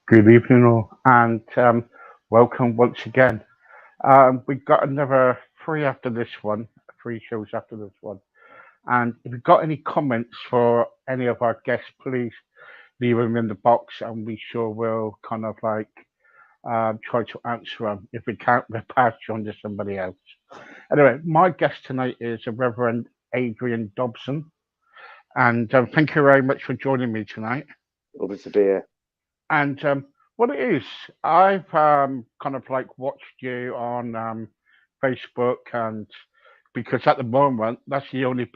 Good evening, all, and welcome once again. We've got another three after this one, three shows after this one. And if you've got any comments for any of our guests, please leave them in the box, and we sure will kind of like try to answer them. If we can't, we'll pass you on to somebody else. Anyway, my guest tonight is the Reverend Adrian Dobson, and thank you very much for joining me tonight. Lovely to be here. And what it is, I've kind of like watched you on Facebook, and because at the moment that's the only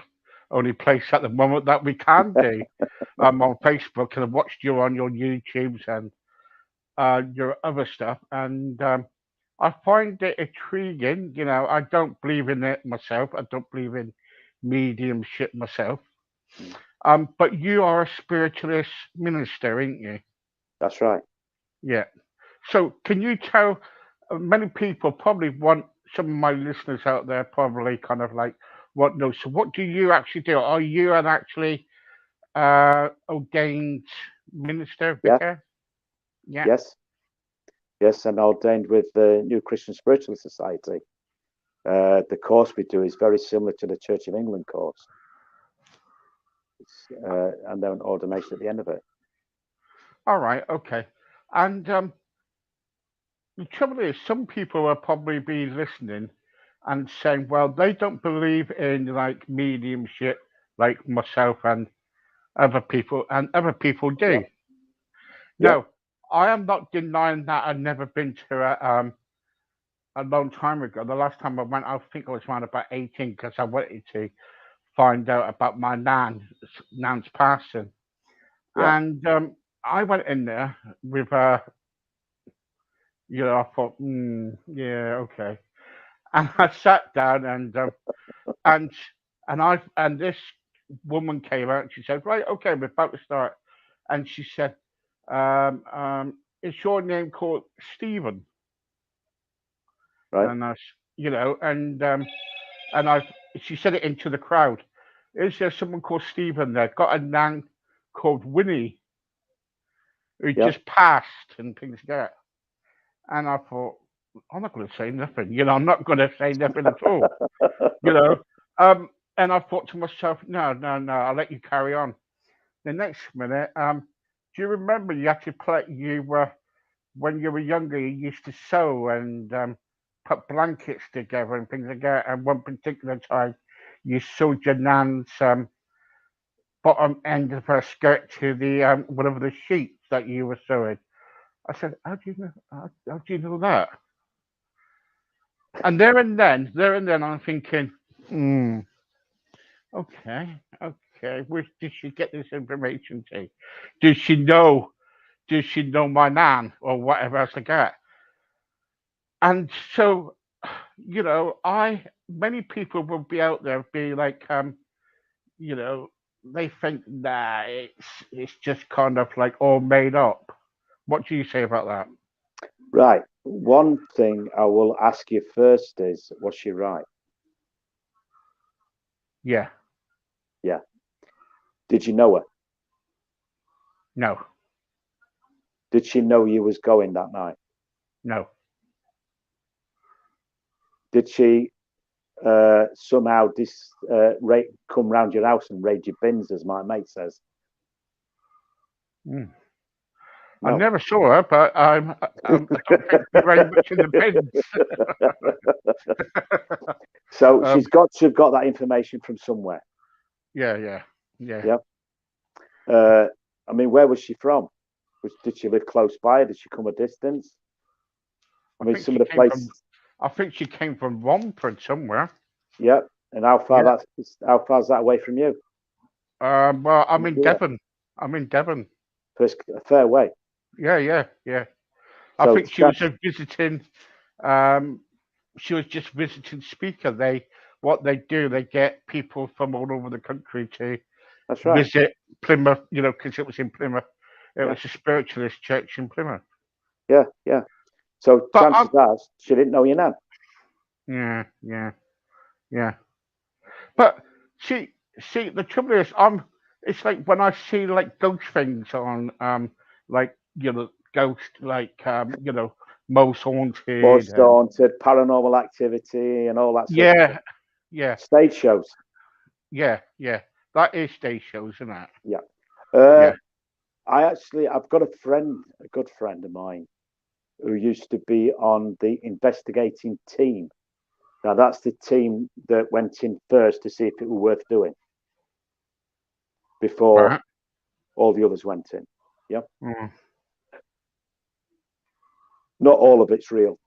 place at the moment that we can do on Facebook, and I've watched you on your YouTubes and your other stuff, and I find it intriguing. You know, I don't believe in it myself. I don't believe in mediumship myself. But you are a spiritualist minister, ain't you? That's right. Yeah. So can you tell many people probably want some of my listeners out there probably kind of like what no. So what do you actually do? Are you an actually ordained minister, Yeah. vicar? Yeah. Yes, and ordained with the New Christian Spiritualist Society. The course we do is very similar to the Church of England course. And then ordination at the end of it. All right, okay. And the trouble is, some people will probably be listening and saying, well, they don't believe in like mediumship like myself and other people, and other people do. Yeah. No, I am not denying that. I've never been to a long time ago. The last time I went, I think I was around about 18 because I wanted to find out about my nan's passing. Yeah. And I went in there with you know, I thought, yeah, okay. And I sat down, and and this woman came out and she said, right, okay, we're about to start. And she said, is your name called Stephen? Right. And you know, and she said it into the crowd. Is there someone called Stephen there? Got a nan called Winnie who just passed and things like that. And I thought, I'm not going to say nothing. You know, I'm not going to say nothing at all. You know, and I thought to myself, no, I'll let you carry on. The next minute, do you remember you had to play? You were when you were younger, you used to sew and put blankets together and things like that. And one particular time, you sewed your nan's bottom end of her skirt to the whatever the sheets that you were sewing. I said, how do you know? How do you know that? And there and then, I'm thinking, okay. Where did she get this information to? Does she know? Does she know my nan or whatever else like that? And so, you know, many people will be out there be like, you know, they think that it's just kind of like all made up. What do you say about that? Right. One thing I will ask you first is, was she right? Yeah. Yeah. Did you know her? No. Did she know you was going that night? No. Did she somehow come round your house and raid your bins, as my mate says? No. No. I never saw her, but I don't think very much in the bins. So she's got to have got that information from somewhere. Yeah. I mean, where was she from? Did she live close by? Did she come a distance? I mean, some of the places. I think she came from Romford somewhere. Yeah, and how far is that away from you? Well, I'm in Devon. So it's a fair way. Yeah. I So think she was a visiting. She was just visiting speaker. What they do, they get people from all over the country to that's right. visit Plymouth. Because it was in Plymouth. It Yeah, was a spiritualist church in Plymouth. yeah, yeah. So But chances are she didn't know your nan. yeah, yeah, yeah. But the trouble is, It's like when I see like ghost things on, like ghost, like most haunted, Most and haunted, paranormal activity, and all that sort of thing. yeah, yeah, Stage shows. yeah, yeah. That is stage shows, isn't it? Yeah. Uh, Yeah. I've got a good friend of mine, who used to be on the investigating team. Now, that's the team that went in first to see if it were worth doing before Right. all the others went in. Yeah. Mm. Not all of it's real.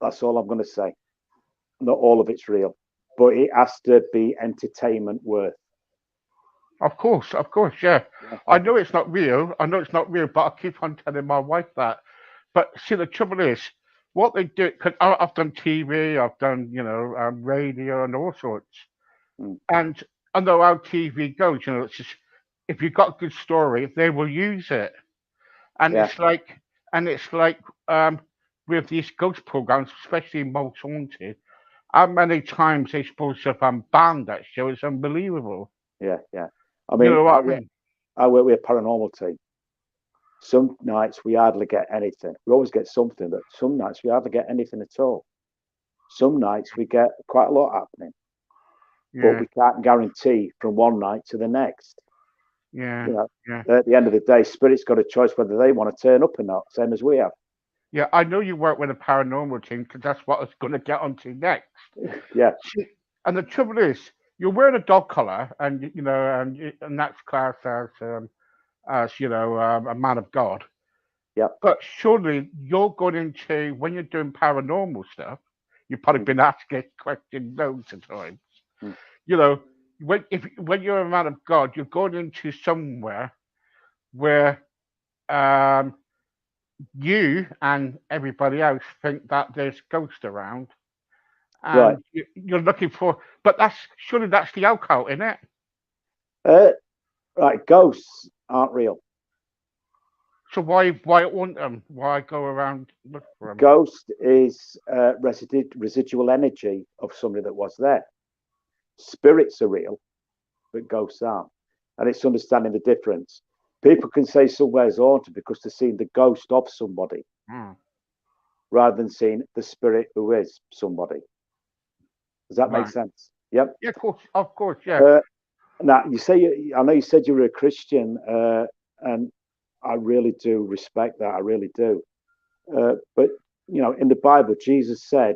That's all I'm going to say. Not all of it's real, but it has to be entertainment worth. Of course, yeah. Yeah. I know it's not real. I know it's not real, but I keep on telling my wife that. But see, the trouble is, what they do, because I've done TV, I've done, radio and all sorts. Mm. And I know how TV goes, it's just, if you've got a good story, they will use it. And Yeah. it's like with these ghost programs, especially Most Haunted, how many times they supposed to have banned that show? It's unbelievable. Yeah. Yeah. I You mean, know what I mean? I work with a paranormal team. Some nights we hardly get anything. We always get something, but some nights we hardly get anything at all. Some nights we get quite a lot happening, but Yeah, we can't guarantee from one night to the next. yeah, You know, yeah, at the end of the day, spirit's got a choice whether they want to turn up or not, same as we have. yeah. I know you work with a paranormal team because that's what I was going to get onto next. Yeah, See, and the trouble is, you're wearing a dog collar, and and that's classed as a man of God. yeah, But surely you're going into when you're doing paranormal stuff, you've probably mm, been asked this question loads of times. mm, You know, when you're a man of God, you're going into somewhere where um, you and everybody else think that there's ghosts around, right. and you're looking for. But that's the outcome, isn't it? Uh, right, ghosts aren't real. So why want them? Why go around look for them? Ghost is residual energy of somebody that was there. Spirits are real, but ghosts aren't. And it's understanding the difference. People can say somewhere's haunted because they're seeing the ghost of somebody Hmm. rather than seeing the spirit who is somebody. Does that make Right. sense? Yep. Yeah, of course, yeah. Uh, Now, I know you said you were a Christian, and I really do respect that. I really do. But in the Bible, Jesus said,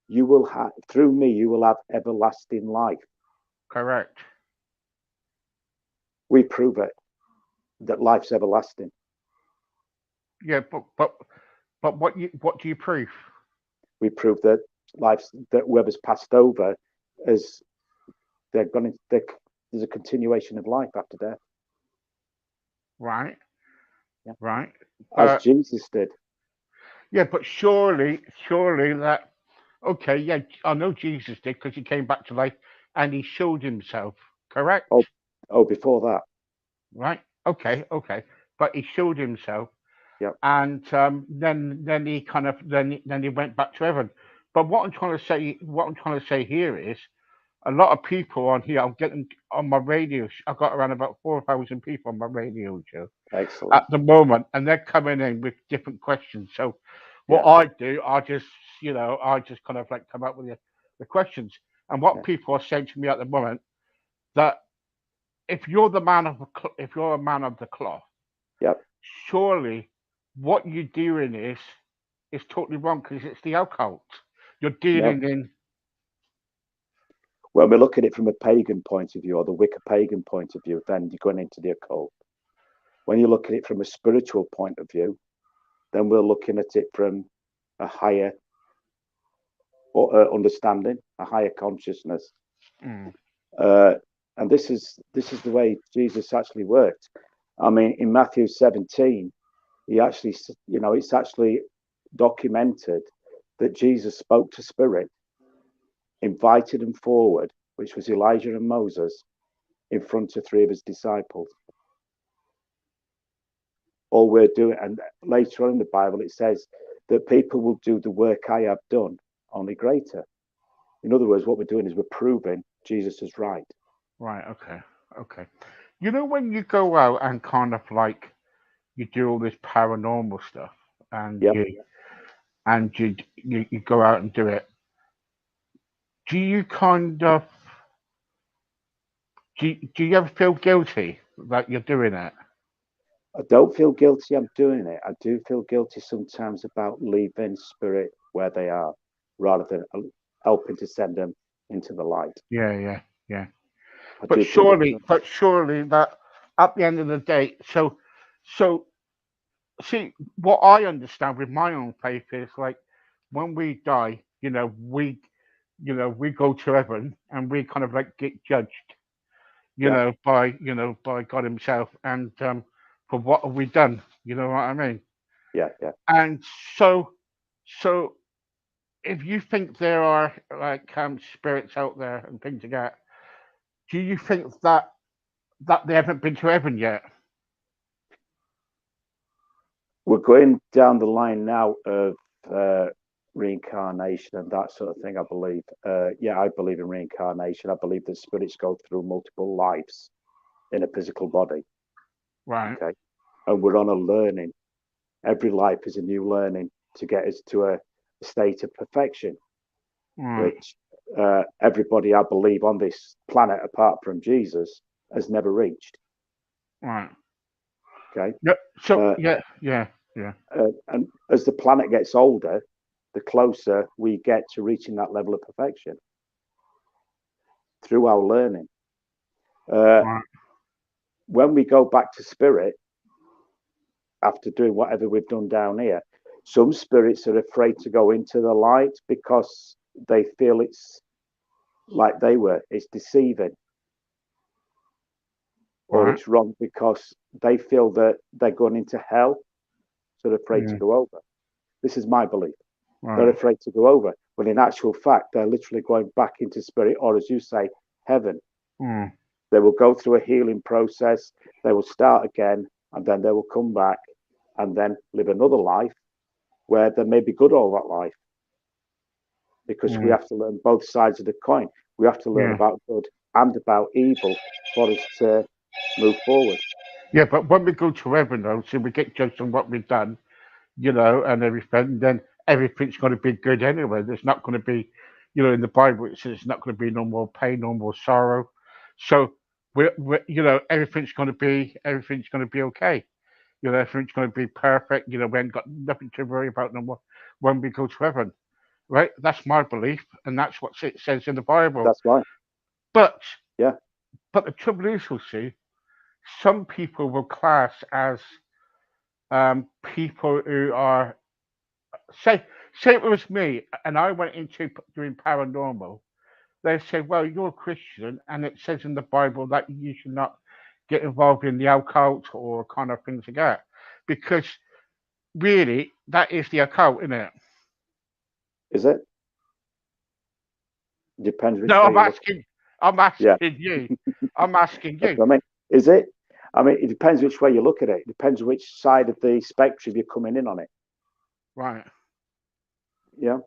"You will have through me, you will have everlasting life." Correct. We prove it that life's everlasting. Yeah, but what do you prove? We prove that whoever's passed over is there's a continuation of life after death. Right, Yeah. right. As But Jesus did. yeah, but surely that okay, yeah, I know Jesus did because he came back to life and he showed himself. Correct? Oh, before that. Right? Okay, okay. But he showed himself, Yeah. and then he kind of then he went back to heaven. But what I'm trying to say here is a lot of people on here. I'm getting on my radio. I've got around about 4,000 people on my radio show Excellent. at the moment, and they're coming in with different questions. So what Yeah. I do, I just kind of like come up with the questions. And what Yeah. people are saying to me at the moment that if you're the man of if you're a man of the cloth, Yeah. surely what you're doing is totally wrong because it's the occult. You're No. dealing in When we look at it from a pagan point of view or the Wicca pagan point of view, then you're going into the occult. When you look at it from a spiritual point of view, then we're looking at it from a higher understanding, a higher consciousness. mm, Uh, and this is the way Jesus actually worked. I mean, in Matthew 17, he actually, it's actually documented that Jesus spoke to spirit, invited them forward, which was Elijah and Moses, in front of 3 of his disciples. All we're doing, and later on in the Bible, it says that people will do the work I have done, only greater. In other words, what we're doing is we're proving Jesus is right. Right. Okay. You know, when you go out and kind of like you do all this paranormal stuff, and Yep. you go out and do it. Do you kind of do you ever feel guilty that you're doing it? I don't feel guilty I'm doing it. I do feel guilty sometimes about leaving spirit where they are rather than helping to send them into the light. Yeah. I But do feel surely, guilty. but surely that at the end of the day, so see what I understand with my own faith is like when we die, we go to heaven and we kind of like get judged, Yeah, by God Himself, and for what have we done? You know what I mean? yeah. And so if you think there are like spirits out there and things like that, do you think that they haven't been to heaven yet? We're going down the line now of reincarnation and that sort of thing, I believe. Yeah, I believe in reincarnation. I believe that spirits go through multiple lives in a physical body. Right. Okay. And we're on a learning. Every life is a new learning to get us to a state of perfection, Right. which everybody, I believe, on this planet, apart from Jesus, has never reached. Right. Okay. Yeah. So Uh, yeah. and as the planet gets older, the closer we get to reaching that level of perfection through our learning. Right. When we go back to spirit, after doing whatever we've done down here, some spirits are afraid to go into the light because they feel it's like it's deceiving, or Right. it's wrong because they feel that they're going into hell, so they're afraid to Yeah. go over. This is my belief. They're Right. afraid to go over, when in actual fact, they're literally going back into spirit, or as you say, heaven. Mm. They will go through a healing process, they will start again, and then they will come back and then live another life where they may be good all that life. Because we Mm. have to learn both sides of the coin. We have to learn Yeah. about good and about evil for us to move forward. Yeah. But when we go to heaven, though, so we get judged on what we've done, and everything, then everything's going to be good anyway. There's not going to be, in the Bible it says it's not going to be no more pain, no more sorrow. So everything's going to be okay. Everything's going to be perfect. We ain't got nothing to worry about no more when we go to heaven. Right? That's my belief, and that's what it says in the Bible. That's right. But Yeah. but the trouble is, you'll see, some people will class as people who are say it was me and I went into doing paranormal. They say, well, you're a Christian, and it says in the Bible that you should not get involved in the occult or kind of things like that, because really that is the occult, isn't it? Is it? Depends which No, way you look. I'm Yeah. asking you. I'm asking That's you. what I mean. Is it? I mean, it depends which way you look at it. It depends which side of the spectrum you're coming in on it. Right. Yeah.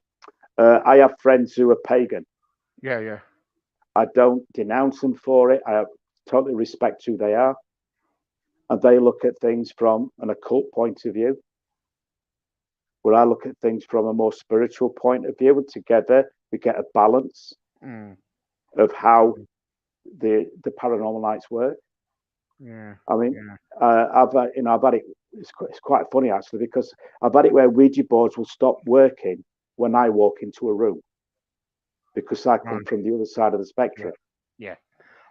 I have friends who are pagan. Yeah. I don't denounce them for it. I have totally respect who they are. And they look at things from an occult point of view, where I look at things from a more spiritual point of view. And together we get a balance Mm. of how the paranormal lights work. Yeah. I mean, Yeah. I've had it. It's quite funny actually, because I've had it where Ouija boards will stop working when I walk into a room because I come Right. from the other side of the Yeah. spectrum. Yeah.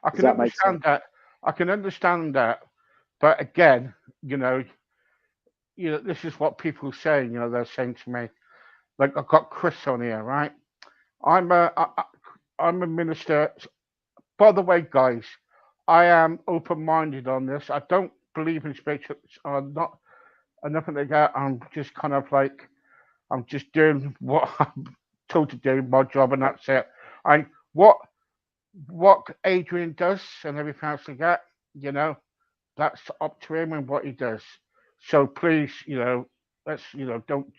I Does can that make sense? understand that. I can understand that. But again, this is what people say. They're saying to me, like I've got Chris on here, right? I'm a I'm a minister. By the way, guys, I am open-minded on this. I don't believe in spiritual. I'm not nothing like that. I'm just kind of like I'm just doing what I'm told to do, my job, and that's it. And what Adrian does and everything else like that, you know, that's up to him and what he does. So please, let's don't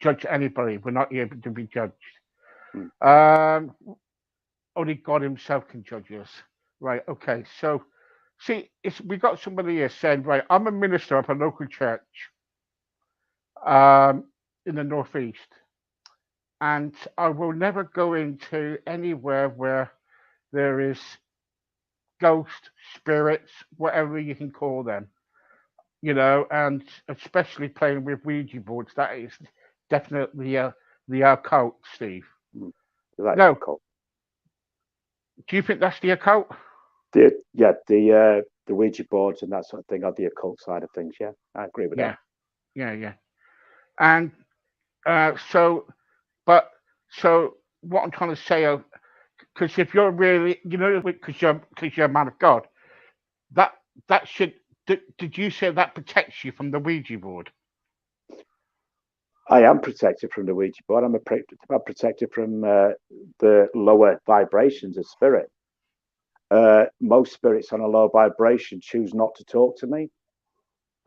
judge anybody. We're not here to be judged. Mm. Um, Only God Himself can judge us. Right? Okay. So, see, we got somebody here saying, right, I'm a minister of a local church um, in the northeast, and I will never go into anywhere where there is ghosts, spirits, whatever you can call them. And especially playing with Ouija boards. That is definitely the occult, Steve. Mm. That's No, occult. do you think that's the occult? The Ouija boards and that sort of thing are the occult side of things. Yeah, I agree with that. Yeah, yeah. And so, but so what I'm trying to say, because if you're really, because you're a man of God, that that should. Did you say that protects you from the Ouija board? I am protected from the Ouija board. I'm protected from the lower vibrations of spirit. Most spirits on a low vibration choose not to talk to me,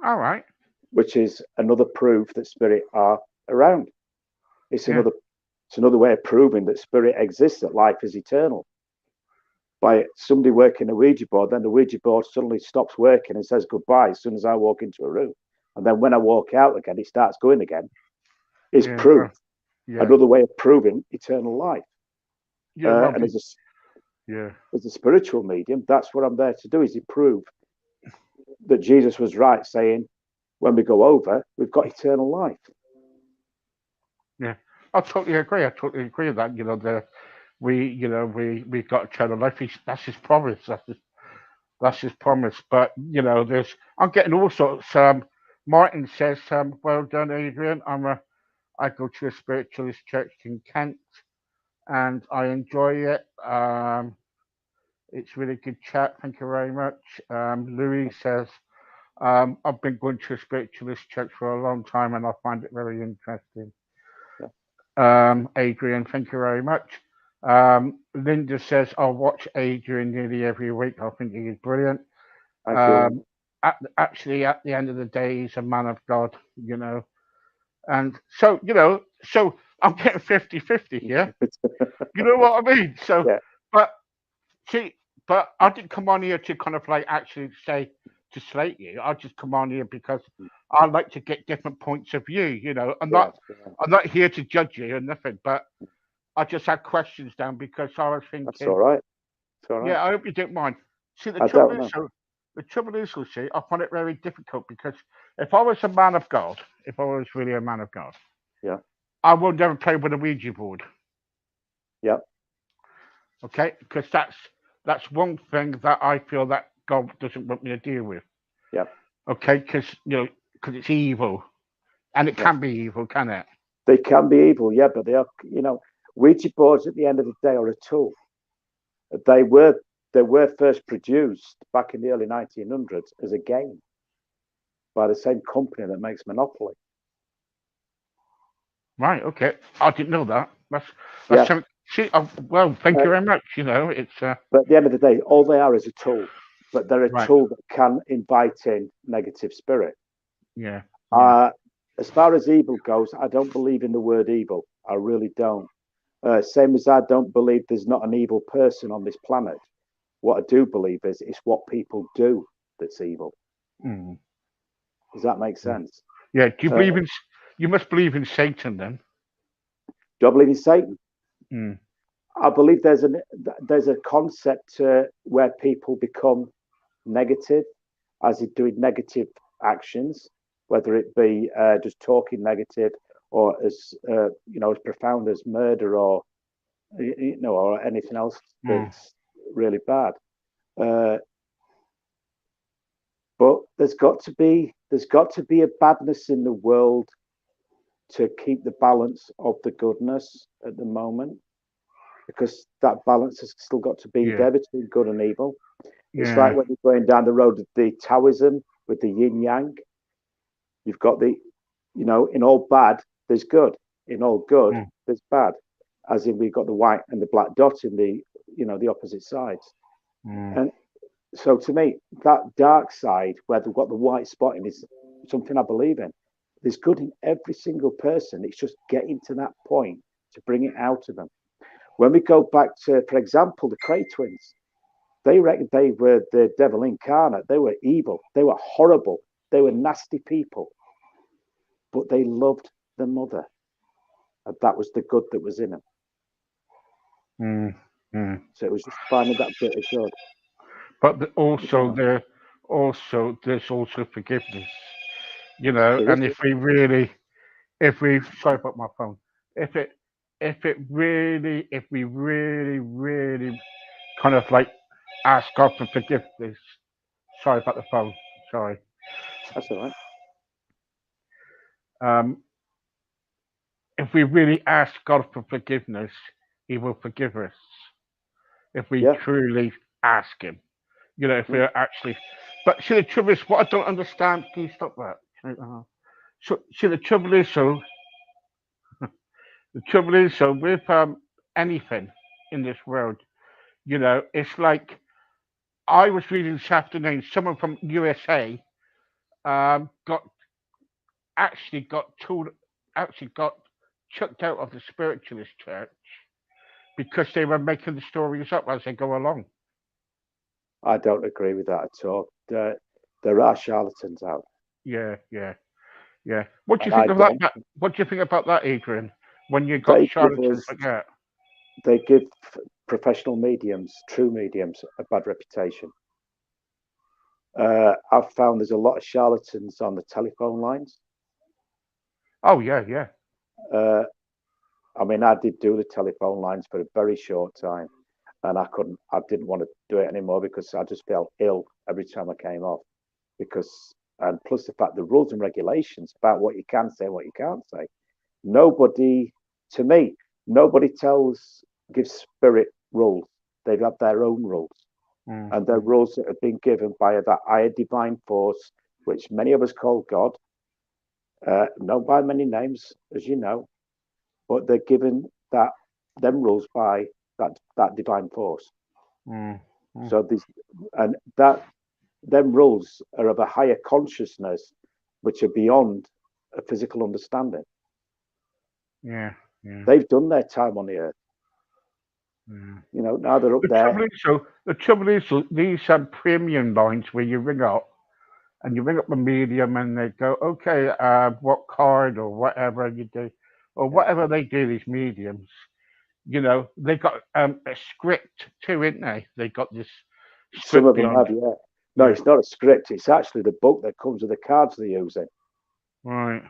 All right. which is another proof that spirit are around. It's Yeah. another way of proving that spirit exists, that life is eternal. By somebody working a Ouija board, then the Ouija board suddenly stops working and says goodbye as soon as I walk into a room. And then when I walk out again, it starts going again. It's Yeah. proof. Yeah. Another way of proving eternal life. Yeah. Well, And yeah. as a spiritual medium, that's what I'm there to do, is to prove that Jesus was right, saying, when we go over, we've got eternal life. Yeah. I totally agree. I totally agree with that. We got eternal life. That's His promise. That's His promise. But I'm getting all sorts. Martin says, "Well done, Adrian. I go to a spiritualist church in Kent, and I enjoy it. It's really good chat. Thank you very much." Louis says, "I've been going to a spiritualist church for a long time, and I find it very interesting." Adrian, thank you very much. Linda says, "I'll watch Adrian nearly every week. I think he is brilliant." Thank you. Actually, at the end of the day, he's a man of God, And so I'm getting 50-50 here. You know what I mean? So, Yeah. but see, but I didn't come on here to kind of like actually say to slate you. I just come on here because I like to get different points of view. I'm not here to judge you or nothing, but I just had questions down because I was That's all thinking, right. It's all right. yeah, I hope you don't mind. See, I don't know. the trouble is, Lucy, I find it very difficult because if I was a man of God, if I was really a man of God, Yeah. I will never play with a Ouija board. Yeah. Okay, because that's one thing that I feel that God doesn't want me to deal with. Yeah. Okay, because it's evil, and it Yeah. can be evil, can it? They can be evil, yeah, but they are, Ouija boards at the end of the day are a tool. They were first produced back in the early 1900s as a game by the same company that makes Monopoly. Right. Okay. I didn't know that. That's Yeah. something. See, well, thank you very much. It's But at the end of the day, all they are is a tool, but they're a right. tool that can invite in negative spirit. Yeah. Yeah. As far as evil goes, I don't believe in the word evil. I really don't. Same as I don't believe there's not an evil person on this planet. What I do believe is it's what people do that's evil. Mm. Does that make sense? Yeah. Do you Uh, believe in? You must believe in Satan then. do I believe in Satan? Mm. I believe there's a concept where people become negative as in doing negative actions, whether it be just talking negative or as as profound as murder or or anything else Mm. that's really bad. Uh, but there's got to be a badness in the world to keep the balance of the goodness at the moment, because that balance has still got to be Yeah. there between good and evil. It's like Yeah. when you're going down the road of the Taoism with the yin yang. You've got in all bad, there's good. In all good, mm, there's bad, as in we've got the white and the black dot in the the opposite sides. mm, And so to me, that dark side where they've got the white spot in is something I believe in. There's good in every single person. It's just getting to that point to bring it out of them. When we go back to, for example, the Cray twins, they reckon they were the devil incarnate. They were evil. They were horrible. They were nasty people. But they loved the mother. And that was the good that was in them. mm, mm. So it was just finding that bit of good. But You know, there's also forgiveness, there is. and if we sorry about my phone, if it if we really kind of like ask God for forgiveness. Sorry about the phone. Sorry. That's all right. Um, if we really ask God for forgiveness, He will forgive us. If we Yeah. truly ask Him, if Mm. we're actually. But see, the trouble is, what I don't understand. Can you stop that? So, see, the trouble is, so with anything in this world, it's like I was reading this afternoon. Someone from USA got told, actually got chucked out of the spiritualist church because they were making the stories up as they go along. I don't agree with that at all. There are charlatans out, Yeah, yeah, yeah. What do you and think I of that? don't. What do you think about that, Adrian? When you got They give charlatans us, like that? they give professional mediums, true mediums, a bad reputation. I've found there's a lot of charlatans on the telephone lines. Oh yeah, yeah. Uh, I mean, I did do the telephone lines for a very short time, and I didn't want to do it anymore because I just felt ill every time I came off. Because, and plus the fact the rules and regulations about what you can say, what you can't say. Nobody, to me, nobody gives spirit rules. They've got their own rules, Mm, and they're rules that have been given by that higher divine force, which many of us call God, known by many names, as you know, but they're given them rules by that divine force. mm, mm. So these and that them rules are of a higher consciousness, which are beyond a physical understanding. Yeah, yeah. They've done their time on the earth. Mm. Now they're up there. The trouble is, these premium lines where you ring up and you ring up the medium and they go, okay, what card or whatever you do, or Yeah. whatever they do, these mediums, they got a script too, ain't they? They got this Some script of them beyond. have, yeah. No, Yeah, it's not a script. It's actually the book that comes with the cards they're using. right.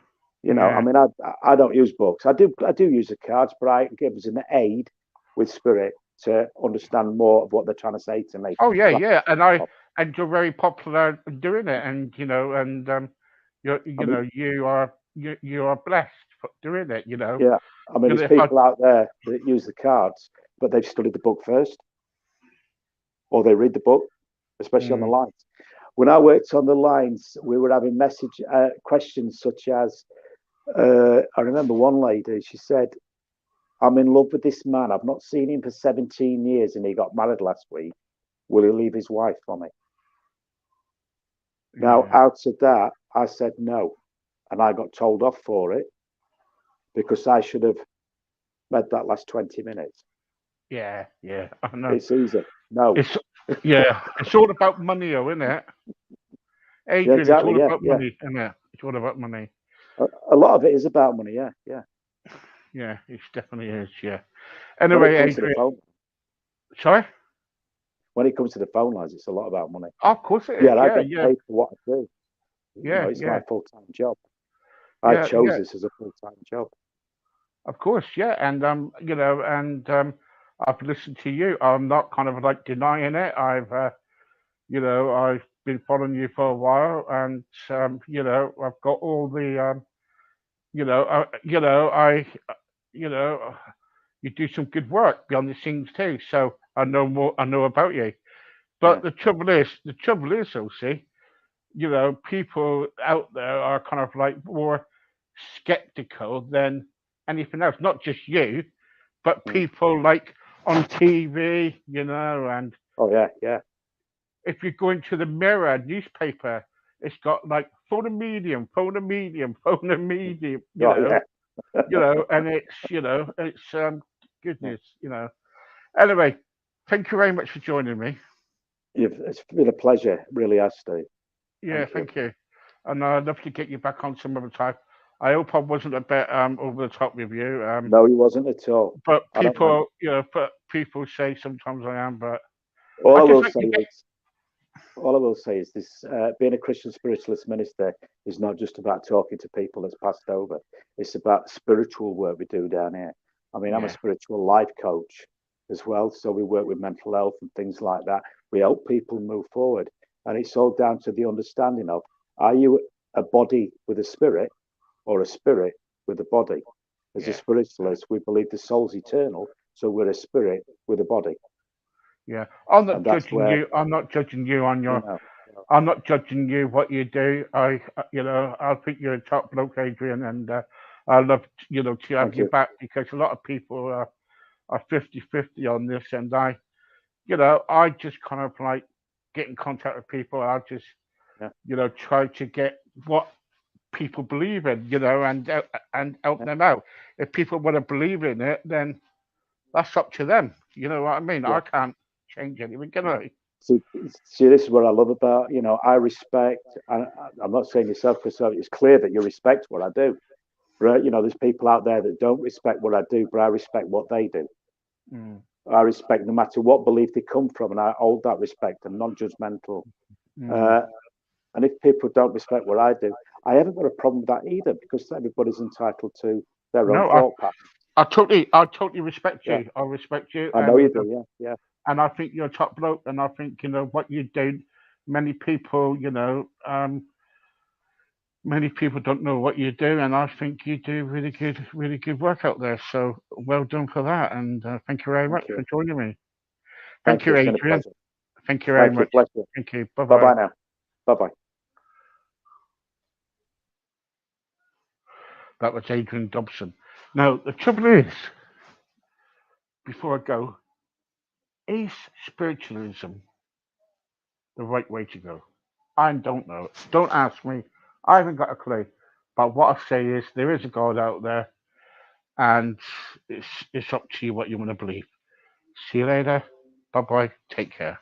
I Yeah. mean, I don't use books. I do use the cards, but I give us an aid with spirit to understand more of what they're trying to say to me. Oh yeah, So, yeah. And you're very popular doing it, and I mean, you are blessed for doing it. yeah. I mean, there's If I people out there that use the cards, but they've studied the book first, or they read the book, especially on the mm, lines. When I worked on the lines, we were having message questions such as, I remember one lady, she said, I'm in love with this man. I've not seen him for 17 years and he got married last week. Will he leave his wife for me? Now, yeah, out of that, I said no. And I got told off for it because I should have read that last 20 minutes. yeah, yeah. I know. It's easy. No. It's yeah. It's all about money, though, isn't it? Yeah, Adrian, it's exactly. all Yeah, about yeah. money, isn't it? It's all about money. A lot of it is about money. Yeah, yeah. Yeah, it definitely is. Yeah. When it Anyway, comes to the Adrian, phone, sorry. when it comes to the phone lines, it's a lot about money. Oh, of course it is. Yeah, I Yeah, get yeah, paid for what I do. yeah, It's my yeah, full-time job. I yeah, chose yeah. this as a full-time job. Of course, yeah. And I've listened to you. I'm not kind of like denying it. I've been following you for a while, and I've got all the you know, you do some good work behind the scenes too. So I know more. I know about you. Yeah. But the trouble is, see, people out there are kind of like more skeptical than anything else, not just you, but Mm. people like on TV, you know, and Oh yeah. if you go into the Mirror newspaper, it's got like phone a medium, phone a medium, phone a medium, Oh yeah. and it's Yeah. goodness, you know. Anyway, thank you very much for joining me. It's been a pleasure, really, has, Steve. Yeah, Thank you. thank you. And I'd love to get you back on some other time. I hope I wasn't a bit over the top with you. No, he wasn't at all. But I don't mind. people say sometimes I am, but All I I just will like say to get. is, all I will say is this: being a Christian spiritualist minister is not just about talking to people that's passed over. It's about spiritual work we do down here. I mean, I'm a Yeah, spiritual life coach as well, so we work with mental health and things like that. We help people move forward, and it's all down to the understanding of: are you a body with a spirit, or a spirit with a body? As a yeah, spiritualist, we believe the soul's eternal, so we're a spirit with a body, yeah. I'm not and that's judging where you. I'm not judging you on you your. know. I'm not judging you what you do. I think you're a top bloke, Adrian, and I love, to have Thank you you. back because a lot of people are 50-50 on this, and I just kind of like get in contact with people. I just, Yeah, try to get what people believe in, and help yeah, them out. If people want to believe in it, then that's up to them. You know what I mean? yeah. I can't change anything, can I? See, see, this is what I love about, I respect, and I'm not saying yourself because it's clear that you respect what I do. Right? There's people out there that don't respect what I do, but I respect what they do. Mm, I respect no matter what belief they come from, and I hold that respect. I'm non-judgmental. mm. Uh, and if people don't respect what I do, I haven't got a problem with that either because everybody's entitled to their own No, thought pattern. I totally respect Yeah, you. I respect you, I know you do. Yeah, yeah, and I think you're a top bloke, and I think what you do. Many people, many people don't know what you do, and I think you do really good work out there. So well done for that, and thank you very thank much you. for joining me. Thank Thank you. you, It's been a Adrian. pleasure. Thank you very Thank you. much. Bless you. Thank you. Bye Bye bye. bye now. Bye bye. That was Adrian Dobson. Now the trouble is, before I go, is spiritualism the right way to go? I don't know. Don't ask me. I haven't got a clue. But what I say is there is a God out there, and it's up to you what you want to believe. See you later. Bye bye. Take care.